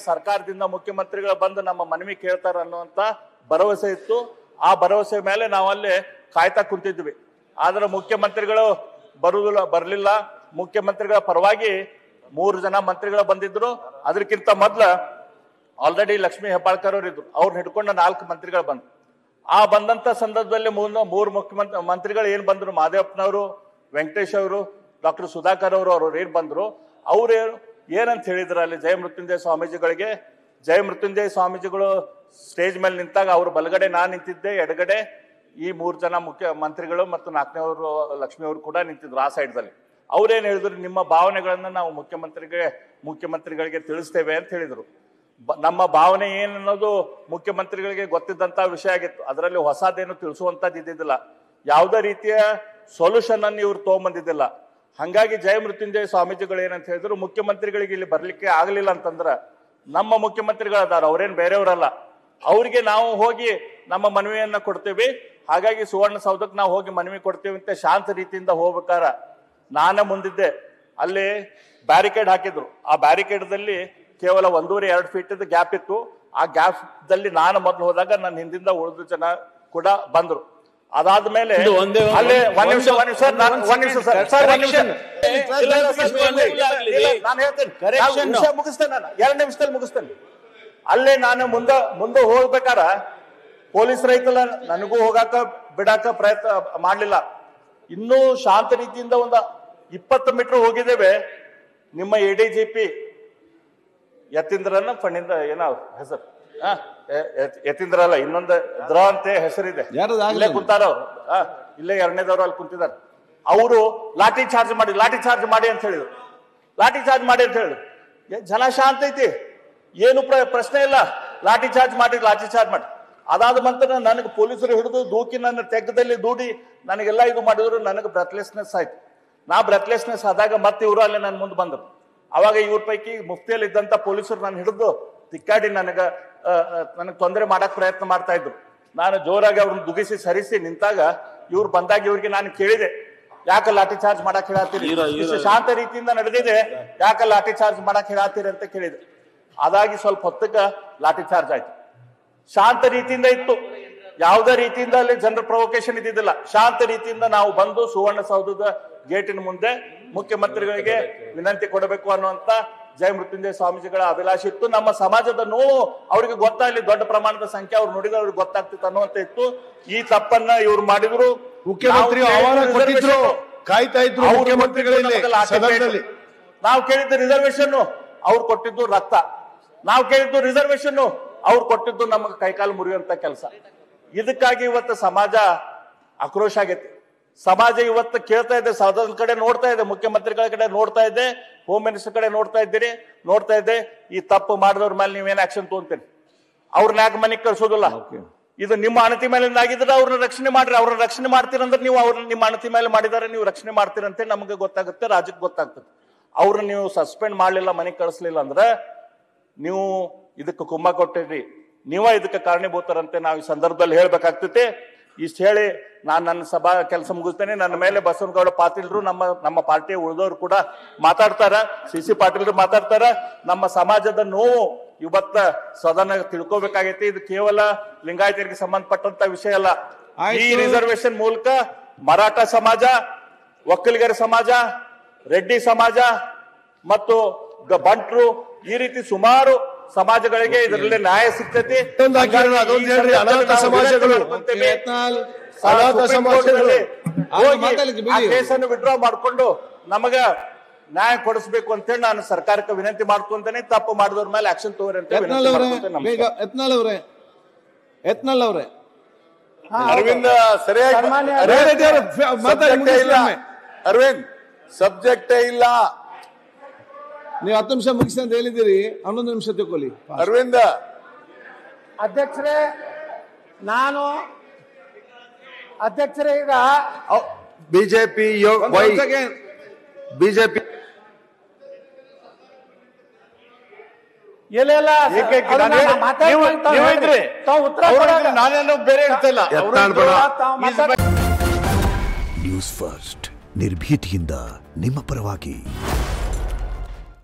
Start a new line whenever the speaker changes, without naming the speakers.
ಸರ್ಕಾರದಿಂದ ಮುಖ್ಯಮಂತ್ರಿಗಳು ಬಂದು ನಮ್ಮ ಮನವಿ ಕೇಳ್ತಾರ ಅನ್ನುವಂತ ಭರವಸೆ ಇತ್ತು. ಆ ಭರವಸೆ ಮೇಲೆ ನಾವಲ್ಲಿ ಕಾಯ್ತಾ ಕುಂತಿದ್ವಿ. ಆದ್ರೆ ಮುಖ್ಯಮಂತ್ರಿಗಳು ಬರಲಿಲ್ಲ. ಮುಖ್ಯಮಂತ್ರಿಗಳ ಪರವಾಗಿ 3 ಜನ ಮಂತ್ರಿಗಳು ಬಂದಿದ್ರು. ಅದಕ್ಕಿಂತ ಮೊದಲ ಆಲ್ರೆಡಿ ಲಕ್ಷ್ಮೀ ಹೆಬ್ಬಾಳ್ಕರ್ ಅವರು ಇದ್ರು. ಅವ್ರನ್ನ ಹಿಡ್ಕೊಂಡು 4 ಮಂತ್ರಿಗಳು ಬಂದ್ರು. ಆ ಬಂದಂತ ಸಂದರ್ಭದಲ್ಲಿ 3 ಮಂತ್ರಿಗಳು ಏನ್ ಬಂದ್ರು, ಮಾದೇವಪ್ಪನವರು, ವೆಂಕಟೇಶ್ ಅವರು, ಡಾಕ್ಟರ್ ಸುಧಾಕರ್ ಅವ್ರು ಏನ್ ಬಂದ್ರು, ಅವ್ರು ಏನಂತ ಹೇಳಿದ್ರು ಅಲ್ಲಿ ಜಯ ಮೃತ್ಯುಂಜಯ ಸ್ವಾಮೀಜಿಗಳಿಗೆ. ಜಯ ಮೃತ್ಯುಂಜಯ ಸ್ವಾಮೀಜಿಗಳು ಸ್ಟೇಜ್ ಮೇಲೆ ನಿಂತಾಗ ಅವ್ರ ಬಲಗಡೆ ನಾನ್ ನಿಂತಿದ್ದೆ, ಎಡಗಡೆ ಈ 3 ಜನ ಮಂತ್ರಿಗಳು ಮತ್ತು 4ನೇವರು ಲಕ್ಷ್ಮಿ ಅವರು ಕೂಡ ನಿಂತಿದ್ರು ಆ ಸೈಡ್ ದಲ್ಲಿ. ಅವ್ರೇನ್ ಹೇಳಿದ್ರು, ನಿಮ್ಮ ಭಾವನೆಗಳನ್ನ ನಾವು ಮುಖ್ಯಮಂತ್ರಿಗಳಿಗೆ ತಿಳಿಸ್ತೇವೆ ಅಂತ ಹೇಳಿದ್ರು. ನಮ್ಮ ಭಾವನೆ ಏನನ್ನೋದು ಮುಖ್ಯಮಂತ್ರಿಗಳಿಗೆ ಗೊತ್ತಿದ್ದಂತ ವಿಷಯ ಆಗಿತ್ತು. ಅದರಲ್ಲಿ ಹೊಸದೇನು ತಿಳಿಸುವಂತದ್ದು ಇದ್ದಿದ್ದಿಲ್ಲ. ಯಾವುದೇ ರೀತಿಯ ಸೊಲ್ಯೂಷನ್ ಅನ್ನು ಇವ್ರು ತಗೊಂಬಂದಿದ್ದಿಲ್ಲ. ಹಂಗಾಗಿ ಜಯ ಮೃತ್ಯುಂಜಯ ಸ್ವಾಮೀಜಿಗಳು ಏನಂತ ಹೇಳಿದ್ರು, ಮುಖ್ಯಮಂತ್ರಿಗಳಿಗೆ ಇಲ್ಲಿ ಬರ್ಲಿಕ್ಕೆ ಆಗ್ಲಿಲ್ಲ ಅಂತಂದ್ರ ನಮ್ಮ ಮುಖ್ಯಮಂತ್ರಿಗಳು ಅದಾರ, ಅವ್ರೇನ್ ಬೇರೆಯವರಲ್ಲ, ಅವ್ರಿಗೆ ನಾವು ಹೋಗಿ ನಮ್ಮ ಮನವಿಯನ್ನ ಕೊಡ್ತೇವೆ. ಹಾಗಾಗಿ ಸುವರ್ಣಸೌಧಕ್ಕೆ ನಾವು ಹೋಗಿ ಮನವಿ ಕೊಡ್ತೇವೆ ಅಂತ ಶಾಂತ ರೀತಿಯಿಂದ ಹೋಗ್ಬೇಕಾರ ನಾನೇ ಮುಂದಿದ್ದೆ. ಅಲ್ಲಿ ಬ್ಯಾರಿಕೇಡ್ ಹಾಕಿದ್ರು. ಆ ಬ್ಯಾರಿಕೇಡ್ದಲ್ಲಿ ಕೇವಲ 1.5-2 ಫೀಟ್ ಗ್ಯಾಪ್ ಇತ್ತು. ಆ ಗ್ಯಾಪ್ ದಲ್ಲಿ ನಾನು ಮೊದಲು ಹೋದಾಗ ನನ್ನ ಹಿಂದಿಂದ ಉಳಿದ ಜನ ಕೂಡ ಬಂದ್ರು. ಅದಾದ್ಮೇಲೆ ಅಲ್ಲೇ ಒಂದ್ ನಿಮಿಷ ಮುಗಿಸ್ತೇನೆ, ನಾನು 2 ನಿಮಿಷದಲ್ಲಿ ಮುಗಿಸ್ತೇನೆ. ಅಲ್ಲೇ ನಾನು ಮುಂದೆ ಹೋಗ್ಬೇಕಾರ ಪೊಲೀಸ್ ರೈತಲ್ಲ, ನನಗೂ ಹೋಗಾಕ ಬಿಡಾಕ ಪ್ರಯತ್ನ ಮಾಡ್ಲಿಲ್ಲ. ಇನ್ನೂ ಶಾಂತ ರೀತಿಯಿಂದ 20 ಮೀಟರ್ ಹೋಗಿದ್ದೇವೆ. ನಿಮ್ಮ ADGP ಯತೀಂದ್ರನ ಫಂಡಿಂದ ಏನೋ ಹೆಸರು, ಯತೀಂದ್ರ ಅಲ್ಲ, ಇನ್ನೊಂದು ದ್ರ ಅಂತ ಹೆಸರಿದೆ, ಇಲ್ಲೇ ಕುಂತಾರ ಅವ್ರು. ಇಲ್ಲೇ 2ನೇದವ್ರು ಅಲ್ಲಿ ಕುಂತಿದ್ದಾರೆ. ಅವರು ಲಾಠಿ ಚಾರ್ಜ್ ಮಾಡಿ ಅಂತ ಹೇಳಿದ್ರು. ಲಾಠಿ ಚಾರ್ಜ್ ಮಾಡಿ ಅಂತ ಹೇಳಿದ್ರು. ಜನ ಶಾಂತ ಐತಿ, ಏನು ಪ್ರಶ್ನೆ ಇಲ್ಲ. ಲಾಠಿ ಚಾರ್ಜ್ ಮಾಡಿ. ಅದಾದ ನಂತರ ನನಗೆ ಪೊಲೀಸರು ಹಿಡಿದು ದೂಕಿ ನನ್ನ ತೆಗ್ಗದಲ್ಲಿ ದೂಡಿ ನನಗೆಲ್ಲ ಇದು ಮಾಡಿದ್ರು. ನನಗೆ ಬ್ರೆತ್ಲೆಸ್ನೆಸ್ ಆಯ್ತು. ನಾ ಬ್ರೆತ್ಲೆಸ್ನೆಸ್ ಆದಾಗ ಮತ್ತೆ ಇವರು ಅಲ್ಲೇ ನನ್ನ ಮುಂದೆ ಬಂದರು. ಅವಾಗ ಇವ್ರ ಪೈಕಿ ಮುಫ್ತಿಯಲ್ಲಿ ಇದ್ದಂತ ಪೊಲೀಸರು ನಾನು ಹಿಡಿದು ತಿಕ್ಕಾಡಿ ನನಗೆ ತೊಂದರೆ ಮಾಡಕ್ ಪ್ರಯತ್ನ ಮಾಡ್ತಾ ಇದ್ರು. ನಾನು ಜೋರಾಗಿ ಅವ್ರನ್ನ ದುಗಿಸಿ ಸರಿಸಿ ನಿಂತಾಗ ಇವ್ರು ಬಂದಾಗ ಇವ್ರಿಗೆ ನಾನು ಕೇಳಿದೆ, ಯಾಕೆ ಲಾಠಿ ಚಾರ್ಜ್ ಮಾಡಕ್ ಹೇಳತ್ತೀರಿ, ಇಷ್ಟು ಶಾಂತ ರೀತಿಯಿಂದ ನಡೆದಿದೆ, ಯಾಕೆ ಲಾಠಿ ಚಾರ್ಜ್ ಮಾಡಕ್ ಹೇಳತ್ತೀರಿ ಅಂತ ಕೇಳಿದೆ. ಅದಾಗಿ ಸ್ವಲ್ಪ ಹೊತ್ತಕ್ಕ ಲಾಠಿ ಚಾರ್ಜ್ ಆಯ್ತು. ಶಾಂತ ರೀತಿಯಿಂದ ಇತ್ತು, ಯಾವುದೇ ರೀತಿಯಿಂದ ಅಲ್ಲಿ ಜನರ ಪ್ರೊವೊಕೇಶನ್ ಇದ್ದಿದ್ದಿಲ್ಲ. ಶಾಂತ ರೀತಿಯಿಂದ ನಾವು ಬಂದು ಸುವರ್ಣಸೌಧದ ಗೇಟಿನ ಮುಂದೆ ಮುಖ್ಯಮಂತ್ರಿಗಳಿಗೆ ವಿನಂತಿ ಕೊಡಬೇಕು ಅನ್ನುವಂತ ಜಯ ಮೃತ್ಯುಂಜಯ ಸ್ವಾಮೀಜಿಗಳ ಅಭಿಲಾಷೆ ಇತ್ತು. ನಮ್ಮ ಸಮಾಜದ ನೋವು ಅವ್ರಿಗೆ ಗೊತ್ತಾಗಲಿ, ದೊಡ್ಡ ಪ್ರಮಾಣದ ಸಂಖ್ಯೆ ಅವ್ರು ನೋಡಿದ್ರೆ ಅವ್ರಿಗೆ ಗೊತ್ತಾಗ್ತಿತ್ತು ಅನ್ನುವಂತ ಇತ್ತು. ಈ ತಪ್ಪನ್ನ ಇವ್ರು ಮಾಡಿದ್ರು.
ಮುಖ್ಯಮಂತ್ರಿ ಕಾಯ್ತಾ ಇದ್ರು.
ನಾವು ಕೇಳಿದ್ದು ರಿಸರ್ವೇಶನ್, ಅವ್ರು ಕೊಟ್ಟಿದ್ದು ರಕ್ತ. ನಾವು ಕೇಳಿದ್ದು ರಿಸರ್ವೇಶನ್, ಅವ್ರು ಕೊಟ್ಟಿದ್ದು ನಮಗೆ ಕೈಕಾಲು ಮುರಿಯುವಂತ ಕೆಲಸ. ಇದಕ್ಕಾಗಿ ಇವತ್ತು ಸಮಾಜ ಆಕ್ರೋಶ ಆಗೈತಿ. ಸಮಾಜ ಇವತ್ತು ಕೇಳ್ತಾ ಇದೆ, ಸದನದ ಕಡೆ ನೋಡ್ತಾ ಇದೆ, ಮುಖ್ಯಮಂತ್ರಿಗಳ ಕಡೆ ನೋಡ್ತಾ ಇದೆ, ಹೋಮ್ ಮಿನಿಸ್ಟರ್ ಕಡೆ ನೋಡ್ತಾ ಇದ್ದೆ. ಈ ತಪ್ಪು ಮಾಡಿದವ್ರ ಮೇಲೆ ನೀವೇನ್ ಆಕ್ಷನ್ ತಗೊಂತೀರಿ? ಅವ್ರನ್ನ ಯಾಕೆ ಮನೆಗೆ ಕಳ್ಸೋದಿಲ್ಲ? ಇದು ನಿಮ್ಮ ಅಣತಿ ಮೇಲಿಂದ ಆಗಿದ್ರೆ ಅವ್ರನ್ನ ರಕ್ಷಣೆ ಮಾಡ್ರಿ. ಅವ್ರನ್ನ ರಕ್ಷಣೆ ಮಾಡ್ತೀರಂದ್ರೆ ನೀವು ಅವ್ರನ್ನ ನಿಮ್ಮ ಅಣತಿ ಮೇಲೆ ಮಾಡಿದಾರೆ, ನೀವು ರಕ್ಷಣೆ ಮಾಡ್ತೀರಂತೆ ನಮಗೆ ಗೊತ್ತಾಗುತ್ತೆ, ರಾಜ್ಯಕ್ಕೆ ಗೊತ್ತಾಗ್ತದೆ. ಅವ್ರನ್ನ ನೀವು ಸಸ್ಪೆಂಡ್ ಮಾಡ್ಲಿಲ್ಲ, ಮನೆಗೆ ಕಳಿಸ್ಲಿಲ್ಲ ಅಂದ್ರೆ ನೀವು ಇದಕ್ಕೆ ಕುಂಭ ಕೊಟ್ಟಿದ್ರಿ, ನೀವ ಇದಕ್ಕೆ ಕಾರಣೀಭೂತರಂತೆ ನಾವು ಈ ಸಂದರ್ಭದಲ್ಲಿ ಹೇಳ್ಬೇಕಾಗ್ತೈತಿ. ಇಷ್ಟು ಹೇಳಿ ನಾನು ನನ್ನ ಸಭಾ ಕೆಲಸ ಮುಗಿಸ್ತೇನೆ. ನನ್ನ ಮೇಲೆ ಬಸವನಗೌಡ ಪಾಟೀಲ್ರು, ನಮ್ಮ ಪಾರ್ಟಿಯ ಉಳಿದವರು ಕೂಡ ಮಾತಾಡ್ತಾರ, CC ಪಾಟೀಲ್ರು ಮಾತಾಡ್ತಾರ. ನಮ್ಮ ಸಮಾಜದ ನೋವು ಇವತ್ತ ಸದನ ತಿಳ್ಕೋಬೇಕಾಗೈತಿ. ಇದು ಕೇವಲ ಲಿಂಗಾಯತರಿಗೆ ಸಂಬಂಧಪಟ್ಟಂತ ವಿಷಯ ಅಲ್ಲ. ಈ ರಿಸರ್ವೇಶನ್ ಮೂಲಕ ಮರಾಠ ಸಮಾಜ, ಒಕ್ಕಲಿಗರ ಸಮಾಜ, ರೆಡ್ಡಿ ಸಮಾಜ ಮತ್ತು ಬಂಟ್ರು, ಈ ರೀತಿ ಸುಮಾರು ಸಮಾಜಗಳಿಗೆ ಇದರಲ್ಲಿ ನ್ಯಾಯ ಸಿಗ್ತೈತಿ. ಕೇಸನ್ನು ವಿಡ್ರಾ ಮಾಡಿಕೊಂಡು ನಮಗ ನ್ಯಾಯ ಕೊಡಿಸ್ಬೇಕು ಅಂತ ಹೇಳಿ ನಾನು ಸರ್ಕಾರಕ್ಕೆ ವಿನಂತಿ ಮಾಡ್ಕೊಂತೇನೆ. ತಪ್ಪು ಮಾಡಿದವ್ರ ಮೇಲೆ ಆಕ್ಷನ್ ತಗೋರಿ ಅಂತ
ಯತ್ನಾಳ್ ಅವರೇ
ಅರವಿಂದ್ ಸರಿಯಾಗಿ ಅರವಿಂದ್ ಸಬ್ಜೆಕ್ಟೇ ಇಲ್ಲ.
ನೀವು 10 ನಿಮಿಷ ಮುಗಿಸಿ ಅಂತ ಹೇಳಿದ್ದೀರಿ, 11 ನಿಮಿಷ ತಗೊಳ್ಳಿ.
ಅರವಿಂದ
ಅಧ್ಯಕ್ಷರೇ, ನಾನು ಅಧ್ಯಕ್ಷರೇ ಈಗ
ಬಿಜೆಪಿ
ನಾನೇನು ಬೇರೆ ಹೇಳ್ತಿಲ್ಲ.
ನ್ಯೂಸ್ ಫಸ್ಟ್ ನಿರ್ಭೀತಿಯಿಂದ ನಿಮ್ಮ ಪರವಾಗಿ.